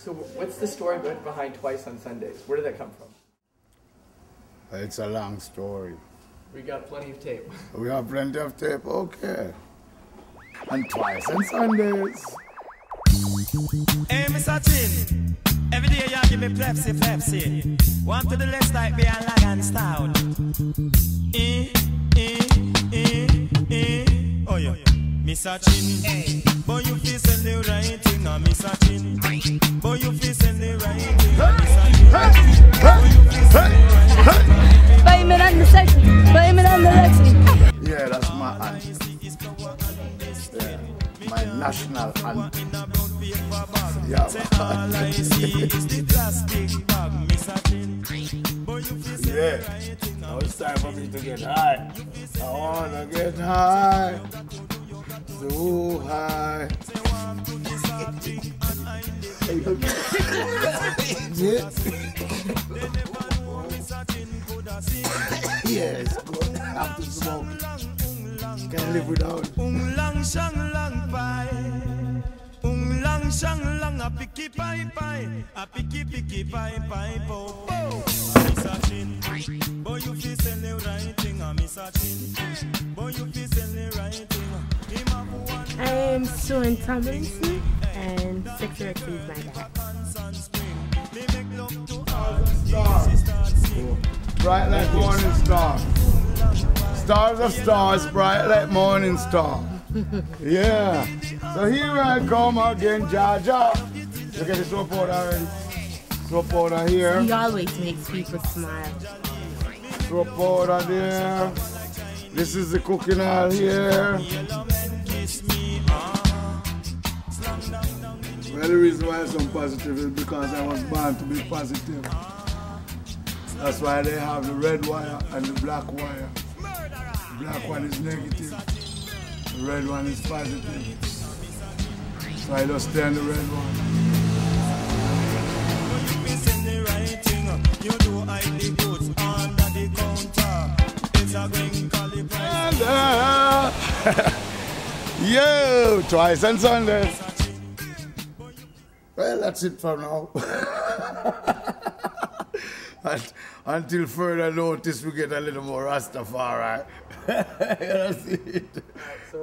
So what's the story behind Twice on Sundays? Where did that come from? It's a long story. We got plenty of tape. We have plenty of tape, okay. And Twice on Sundays. Hey, Mr. Chin, every day you give me Pepsi. One to the left like me and lag and stout. Oh yeah, Mr. Chin. Hey. Boy, you feel send the right thing, Mr. Chin. Boy, you feel send the right thing, Mr. Chin. Boy, you feel send the right thing. Blame it on the sexy, blame it on the Rexy. Yeah, that's my anthem. Yeah, my national anthem. Yeah, all I see is the plastic bag, Mr. Chin. Yeah, now it's time for me to get high. I wanna get high, so high. Yeah, it's good. Have to smoke. Can't live without it. Lang shang lang pai. Lang shang lang a picky pie pie. A picky pie pie po po. Mr. Chin, boy you feel send the right thing, Mr. Chin. Boy you feel send the right thing. I am Suan Tomlinson and Sexy Rexy is my dad. Bright like morning star. Stars of stars, bright like morning star. Yeah. So here I come again, Jaja. Look at the soap powder already. Soap powder here. He always makes people smile. Soap powder there. This is the cooking oil here. Well, the reason why I'm so positive is because I was born to be positive. That's why they have the red wire and the black wire. The black one is negative, the red one is positive. So I just stay on the red one. Yo, Twice on Sundays. Well, that's it for now. Until further notice, we get a little more Rastafari. You know, see it? So,